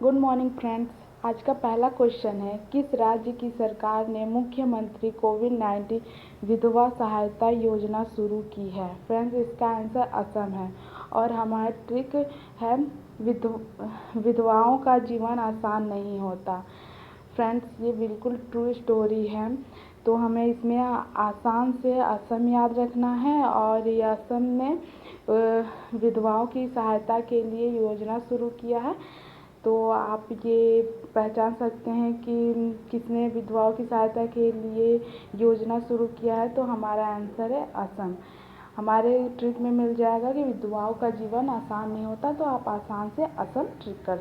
Good morning friends. आज का पहला क्वेश्चन है, किस राज्य की सरकार ने मुख्यमंत्री कोविड-19 विधवा सहायता योजना शुरू की है? फ्रेंड्स, इसका आंसर असम है। और हमारा ट्रिक है, विधवाओं का जीवन आसान नहीं होता। फ्रेंड्स, ये बिल्कुल ट्रू स्टोरी है। तो हमें इसमें आसान से असम याद रखना है। और ये असम ने विधवाओं की सहायता के लिए योजना शुरू किया है। तो आप ये पहचान सकते हैं कि किसने विधवाओं की सहायता के लिए योजना शुरू किया है। तो हमारा आंसर है असम। हमारे ट्रिक में मिल जाएगा कि विधवाओं का जीवन आसान नहीं होता। तो आप आसान से असम टिक कर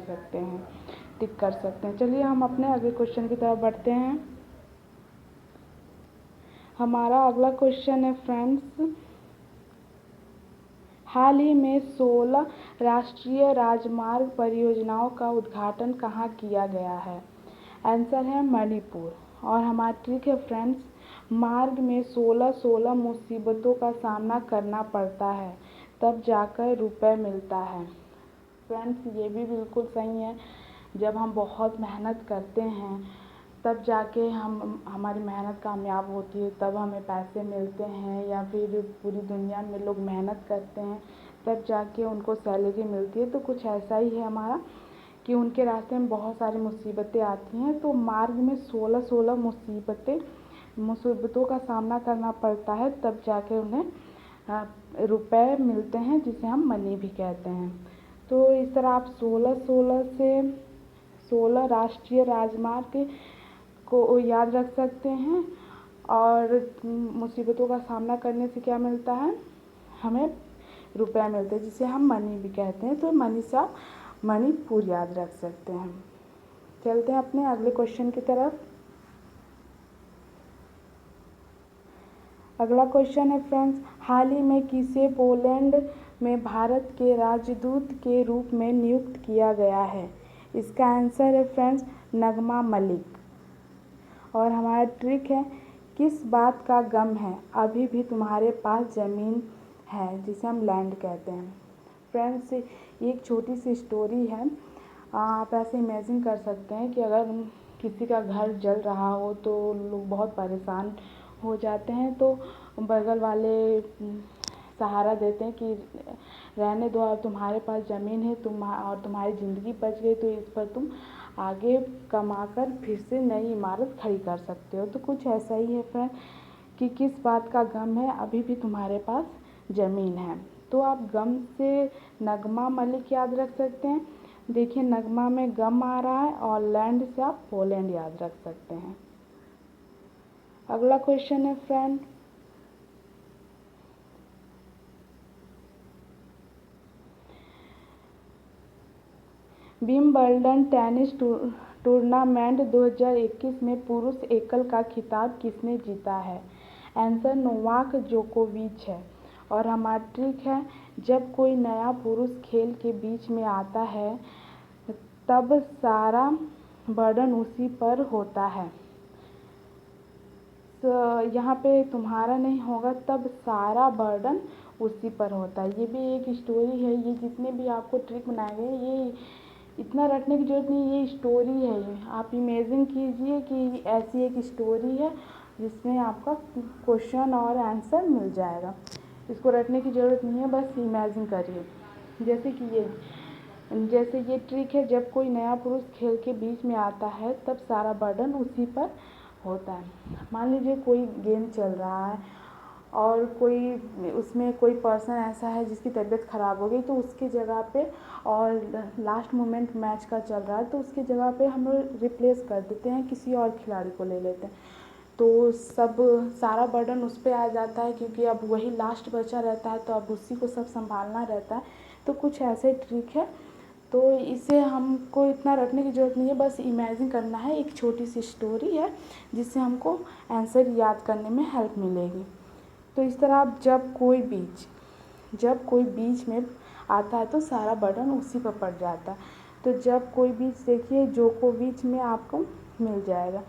सकते हैं। चलिए हम अपने अगले क्वेश्चन की तरफ बढ़ते हैं। हमारा अगला क्वेश्चन है फ्रेंड्स, हाल ही में 16 राष्ट्रीय राजमार्ग परियोजनाओं का उद्घाटन कहाँ किया गया है? आंसर है मणिपुर। और हमारा ट्रिक है फ्रेंड्स, मार्ग में 16 मुसीबतों का सामना करना पड़ता है, तब जाकर रुपए मिलता है। फ्रेंड्स, ये भी बिल्कुल सही है। जब हम बहुत मेहनत करते हैं तब जाके हमारी मेहनत कामयाब होती है, तब हमें पैसे मिलते हैं। या फिर पूरी दुनिया में लोग मेहनत करते हैं तब जाके उनको सैलरी मिलती है। तो कुछ ऐसा ही है हमारा कि उनके रास्ते में बहुत सारी मुसीबतें आती हैं। तो मार्ग में 16 मुसीबतों का सामना करना पड़ता है, तब जाके उन्हें रुपए मिलते हैं, जिसे हम मनी भी कहते हैं। तो इस तरह आप 16 राष्ट्रीय राजमार्ग को याद रख सकते हैं। और मुसीबतों का सामना करने से क्या मिलता है, हमें रुपया मिलता है, जिसे हम मनी भी कहते हैं। तो मनी से आप मणिपुर याद रख सकते हैं। चलते हैं अपने अगले क्वेश्चन की तरफ। अगला क्वेश्चन है फ्रेंड्स, हाल ही में किसे पोलैंड में भारत के राजदूत के रूप में नियुक्त किया गया है? इसका आंसर है फ्रेंड्स नगमा मलिक। और हमारा ट्रिक है, किस बात का गम है, अभी भी तुम्हारे पास ज़मीन है, जिसे हम लैंड कहते हैं। फ्रेंड्स, ये एक छोटी सी स्टोरी है। आप ऐसे इमेजिन कर सकते हैं कि अगर किसी का घर जल रहा हो तो लोग बहुत परेशान हो जाते हैं। तो बगल वाले सहारा देते हैं कि रहने दो, अब तुम्हारे पास ज़मीन है, और तुम्हारी ज़िंदगी बच गई, तो इस पर तुम आगे कमाकर फिर से नई इमारत खड़ी कर सकते हो। तो कुछ ऐसा ही है फ्रेंड कि किस बात का गम है, अभी भी तुम्हारे पास ज़मीन है। तो आप गम से नगमा मलिक याद रख सकते हैं। देखिए, नगमा में गम आ रहा है, और लैंड से आप पोलैंड याद रख सकते हैं। अगला क्वेश्चन है फ्रेंड, विंबलडन टेनिस टूर्नामेंट 2021 में पुरुष एकल का खिताब किसने जीता है? आंसर नोवाक जोकोविच है। और हमारा ट्रिक है, जब कोई नया पुरुष खेल के बीच में आता है तब सारा बर्डन उसी पर होता है। तो यहाँ पे तुम्हारा नहीं होगा, तब सारा बर्डन उसी पर होता है। ये भी एक स्टोरी है। ये जितने भी आपको ट्रिक बनाए गए, ये इतना रटने की जरूरत नहीं, ये स्टोरी है। ये आप इमेजिन कीजिए कि ऐसी एक स्टोरी है जिसमें आपका क्वेश्चन और आंसर मिल जाएगा। इसको रटने की ज़रूरत नहीं है, बस इमेजिन करिए। जैसे ये ट्रिक है, जब कोई नया पुरुष खेल के बीच में आता है तब सारा बर्डन उसी पर होता है। मान लीजिए कोई गेम चल रहा है और उसमें कोई पर्सन ऐसा है जिसकी तबीयत ख़राब हो गई, तो उसकी जगह पे, और लास्ट मोमेंट मैच का चल रहा है, तो उसकी जगह पे हम लोग रिप्लेस कर देते हैं, किसी और खिलाड़ी को ले लेते हैं। तो सारा बर्डन उस पर आ जाता है, क्योंकि अब वही लास्ट बचा रहता है, तो अब उसी को सब संभालना रहता है। तो कुछ ऐसे ट्रिक है। तो इसे हमको इतना रटने की ज़रूरत नहीं है, बस इमेजिन करना है। एक छोटी सी स्टोरी है जिससे हमको आंसर याद करने में हेल्प मिलेगी। तो इस तरह आप जब कोई बीच में आता है तो सारा बर्डन उसी पर पड़ जाता है। तो जब कोई बीच देखिए, जोकोविच में आपको मिल जाएगा।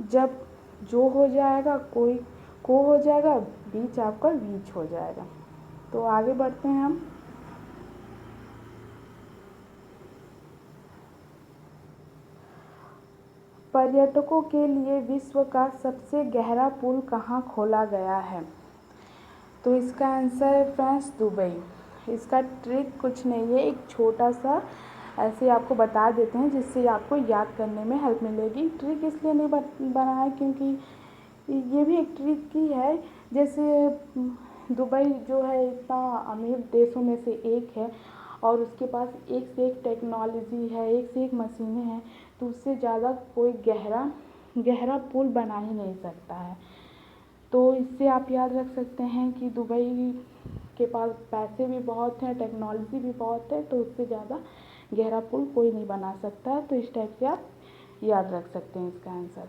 जब जो हो जाएगा, कोई को हो जाएगा, बीच आपका बीच हो जाएगा। तो आगे बढ़ते हैं हम। पर्यटकों के लिए विश्व का सबसे गहरा पुल कहाँ खोला गया है? तो इसका आंसर है फ्रेंड्स दुबई। इसका ट्रिक कुछ नहीं है, एक छोटा सा ऐसे आपको बता देते हैं जिससे आपको याद करने में हेल्प मिलेगी। ट्रिक इसलिए नहीं बना है क्योंकि ये भी एक ट्रिक ही है। जैसे दुबई जो है इतना अमीर देशों में से एक है और उसके पास एक से एक टेक्नोलॉजी है, एक से एक मशीनें हैं, तो उससे ज़्यादा कोई गहरा पुल बना ही नहीं सकता है। तो इससे आप याद रख सकते हैं कि दुबई के पास पैसे भी बहुत हैं, टेक्नोलॉजी भी बहुत है, तो उससे ज़्यादा गहरा पुल कोई नहीं बना सकता है। तो इस टाइप से आप याद रख सकते हैं इसका आंसर।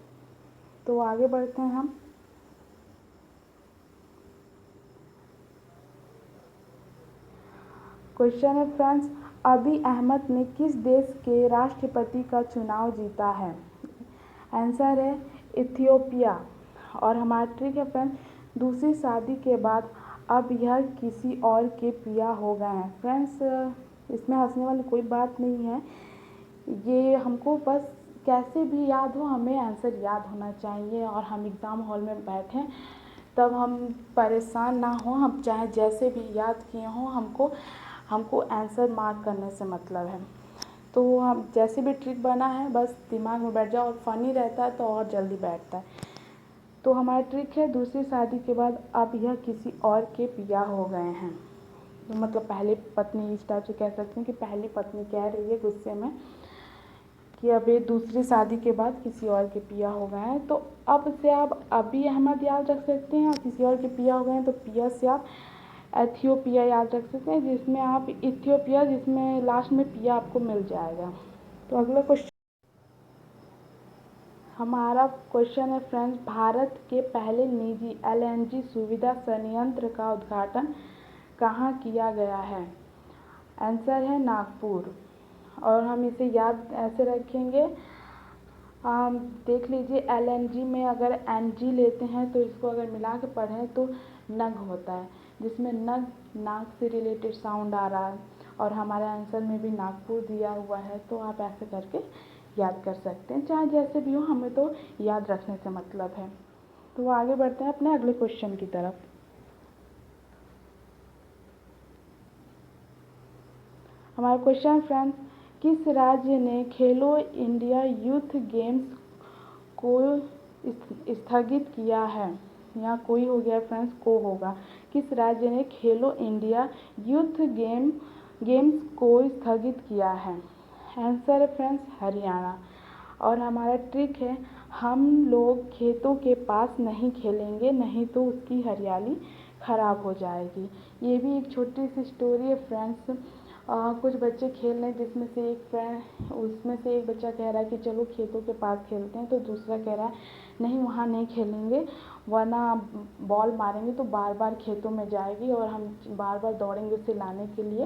तो आगे बढ़ते हैं हम। क्वेश्चन है फ्रेंड्स, अबी अहमद ने किस देश के राष्ट्रपति का चुनाव जीता है? आंसर है इथियोपिया। और हमारा ट्रिक है फ्रेंड्स, दूसरी शादी के बाद अब यह किसी और के पिया हो गए हैं। फ्रेंड्स इसमें हंसने वाली कोई बात नहीं है, ये हमको बस कैसे भी याद हो, हमें आंसर याद होना चाहिए और हम एग्ज़ाम हॉल में बैठें तब हम परेशान ना हो, हम चाहे जैसे भी याद किए हों, हमको आंसर मार्क करने से मतलब है। तो हम जैसे भी ट्रिक बना है बस दिमाग में बैठ जाओ, और फ़नी रहता है तो और जल्दी बैठता है। तो हमारा ट्रिक है दूसरी शादी के बाद अब यह किसी और के पिया हो गए हैं। तो मतलब पहली पत्नी, इस टाइप से कह सकते हैं कि पहली पत्नी कह रही है गुस्से में कि अब ये दूसरी शादी के बाद किसी और के पिया हो गए हैं। तो अब से आप अबी अहमद याद रख सकते हैं और किसी और के पिया हो गए हैं तो पिया से आप एथियोपिया याद रख सकते हैं, जिसमें आप इथियोपिया, जिसमें लास्ट में पिया आपको मिल जाएगा। तो अगला क्वेश्चन हमारा क्वेश्चन है फ्रेंड्स, भारत के पहले निजी LNG सुविधा संयंत्र का उद्घाटन कहाँ किया गया है? आंसर है नागपुर। और हम इसे याद ऐसे रखेंगे, देख लीजिए LNG में अगर NG लेते हैं तो इसको अगर मिला के पढ़ें तो नग होता है, जिसमें नग नाक से रिलेटेड साउंड आ रहा है और हमारे आंसर में भी नागपुर दिया हुआ है। तो आप ऐसे करके याद कर सकते हैं, चाहे जैसे भी हो, हमें तो याद रखने से मतलब है। तो आगे बढ़ते हैं अपने अगले क्वेश्चन की तरफ। हमारा क्वेश्चन फ्रेंड्स, किस राज्य ने खेलो इंडिया यूथ गेम्स को स्थगित किया है? यहाँ कोई हो गया फ्रेंड्स, को होगा। किस राज्य ने खेलो इंडिया यूथ गेम्स को स्थगित किया है? आंसर है फ्रेंड्स हरियाणा। और हमारा ट्रिक है, हम लोग खेतों के पास नहीं खेलेंगे, नहीं तो उसकी हरियाली ख़राब हो जाएगी। ये भी एक छोटी सी स्टोरी है फ्रेंड्स। कुछ बच्चे खेल रहे हैं, उसमें से एक बच्चा कह रहा है कि चलो खेतों के पास खेलते हैं, तो दूसरा कह रहा है नहीं, वहाँ नहीं खेलेंगे, वरना बॉल मारेंगे तो बार बार खेतों में जाएगी और हम बार बार दौड़ेंगे उसे लाने के लिए,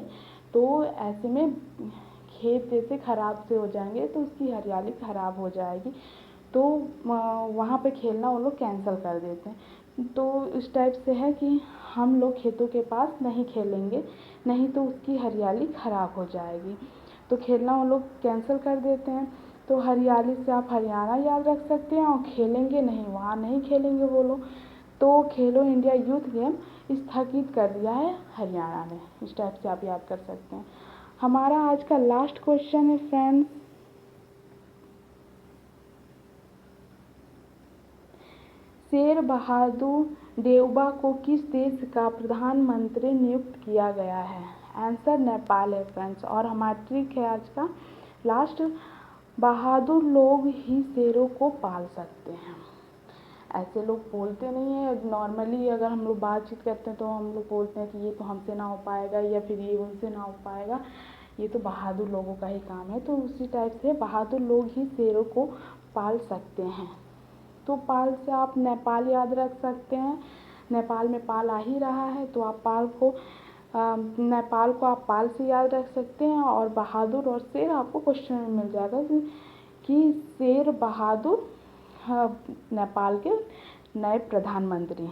तो ऐसे में खेत जैसे ख़राब से हो जाएंगे, तो उसकी हरियाली ख़राब हो जाएगी। तो वहाँ पे खेलना वो लोग कैंसिल कर देते हैं। तो इस टाइप से है कि हम लोग खेतों के पास नहीं खेलेंगे, नहीं तो उसकी हरियाली ख़राब हो जाएगी, तो खेलना वो लोग कैंसिल कर देते हैं। तो हरियाली से आप हरियाणा याद रख सकते हैं, और खेलेंगे नहीं, वहाँ नहीं खेलेंगे वो लोग, तो खेलो इंडिया यूथ गेम स्थगित कर दिया है हरियाणा ने। इस टाइप से आप याद कर सकते हैं। हमारा आज का लास्ट क्वेश्चन है फ्रेंड्स, शेर बहादुर देउबा को किस देश का प्रधानमंत्री नियुक्त किया गया है? आंसर नेपाल है फ्रेंड्स। और हमारा ट्रिक है आज का लास्ट, बहादुर लोग ही शेरों को पाल सकते हैं। ऐसे लोग बोलते नहीं हैं, नॉर्मली अगर हम लोग बातचीत करते हैं तो हम लोग बोलते हैं कि ये तो हमसे ना हो पाएगा, या फिर ये उनसे ना हो पाएगा, ये तो बहादुर लोगों का ही काम है। तो उसी टाइप से बहादुर लोग ही शेरों को पाल सकते हैं। तो पाल से आप नेपाल याद रख सकते हैं, नेपाल में पाल आ ही रहा है, तो आप नेपाल को आप पाल से याद रख सकते हैं। और बहादुर और शेर आपको क्वेश्चन में मिल जाएगा कि शेर बहादुर नेपाल के नए प्रधानमंत्री हैं।